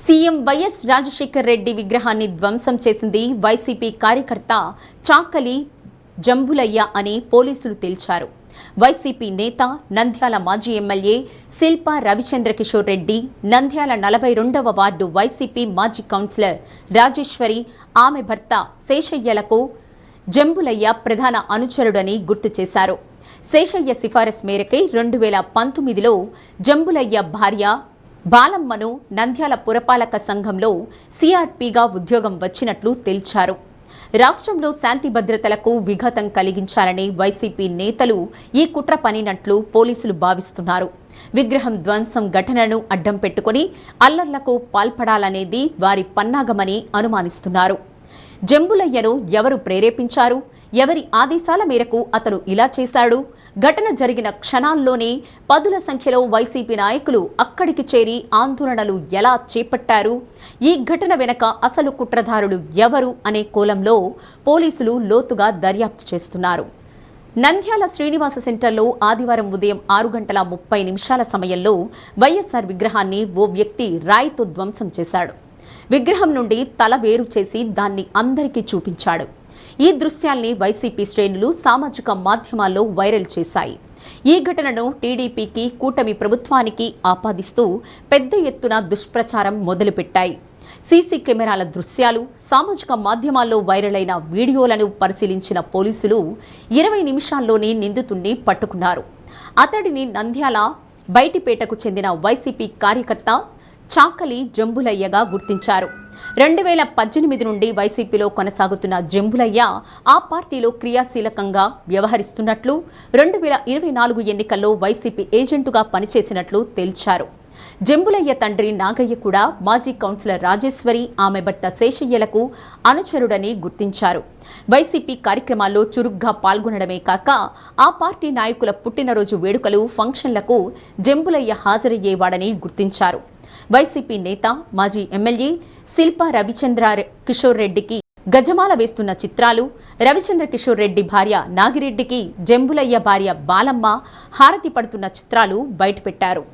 CM YS Rajasekhar Reddy విగ్రహాన్ని ధ్వంసం చేసింది వైసీపీ కార్యకర్త చాకలి జంబులయ్య అని పోలీసులు తేల్చారు. వైసీపీ నేత నంద్యాల మాజీ ఎమ్మెల్యే శిల్పా రవిచంద్ర కిషోర్ రెడ్డి, నంద్యాల 42వ వార్డు వైసీపీ మాజీ కౌన్సిలర్ రాజేశ్వరి, ఆమె భర్త శేషయ్యలకు జంబులయ్య ప్రధాన అనుచరుడని గుర్తు చేశారు. శేషయ్య సిఫారసు మేరకే 2019లో జంబులయ్య భార్య బాలమ్మను నంద్యాల పురపాలక సంఘంలో సిఆర్పిగా ఉద్యోగం వచ్చినట్లు తేల్చారు. రాష్ట్రంలో శాంతి భద్రతలకు విఘాతం కలిగించాలని వైసీపీ నేతలు ఈ కుట్ర పనినట్లు పోలీసులు భావిస్తున్నారు. విగ్రహం ధ్వంసం ఘటనను అడ్డం పెట్టుకుని అల్లర్లకు పాల్పడాలనేది వారి పన్నాగమని అనుమానిస్తున్నారు. జంబులయ్యను ఎవరు ప్రేరేపించారు? ఎవరి ఆదేశాల మేరకు అతను ఇలా చేశాడు? ఘటన జరిగిన క్షణాల్లోనే పదుల సంఖ్యలో వైసీపీ నాయకులు అక్కడికి చేరి ఆందోళనలు ఎలా చేపట్టారు? ఈ ఘటన వెనక అసలు కుట్రధారులు ఎవరు అనే కోణంలో పోలీసులు లోతుగా దర్యాప్తు చేస్తున్నారు. నంద్యాల శ్రీనివాస సెంటర్లో ఆదివారం ఉదయం 6:30 సమయంలో వైఎస్ఆర్ విగ్రహాన్ని ఓ వ్యక్తి రాయితో ధ్వంసం చేశాడు. విగ్రహం నుండి తల వేరు చేసి దాన్ని అందరికీ చూపించాడు. ఈ దృశ్యాల్ని వైసీపీ శ్రేణులు సామాజిక మాధ్యమాల్లో వైరల్ చేశాయి. ఈ ఘటనను టీడీపీకి, కూటమి ప్రభుత్వానికి ఆపాదిస్తూ పెద్ద ఎత్తున దుష్ప్రచారం మొదలుపెట్టాయి. సీసీ కెమెరాల దృశ్యాలు, సామాజిక మాధ్యమాల్లో వైరల్ అయిన వీడియోలను పరిశీలించిన పోలీసులు 20 నిమిషాల్లోనే నిందితుడిని పట్టుకున్నారు. అతడిని నంద్యాల బైటిపేటకు చెందిన వైసీపీ కార్యకర్త చాకలి జంబులయ్యగా గుర్తించారు. 2018 నుండి వైసీపీలో కొనసాగుతున్న జంబులయ్య ఆ పార్టీలో క్రియాశీలకంగా వ్యవహరిస్తున్నట్లు, 2024 ఎన్నికల్లో వైసీపీ ఏజెంటుగా పనిచేసినట్లు తేల్చారు. జంబులయ్య తండ్రి నాగయ్య కూడా మాజీ కౌన్సిలర్ రాజేశ్వరి, ఆమె భర్త శేషయ్యలకు అనుచరుడని గుర్తించారు. వైసీపీ కార్యక్రమాల్లో చురుగ్గా పాల్గొనడమే కాక ఆ పార్టీ నాయకుల పుట్టినరోజు వేడుకలు, ఫంక్షన్లకు జంబులయ్య హాజరయ్యేవాడని గుర్తించారు. వైసీపీ నేత, మాజీ ఎమ్మెల్యే శిల్పా రవిచంద్ర కిషోర్ రెడ్డికి గజమాల వేస్తున్న చిత్రాలు, రవిచంద్ర కిషోర్ రెడ్డి భార్య నాగిరెడ్డికి జంబులయ్య భార్య బాలమ్మ హారతి పడుతున్న చిత్రాలు బయటపెట్టారు.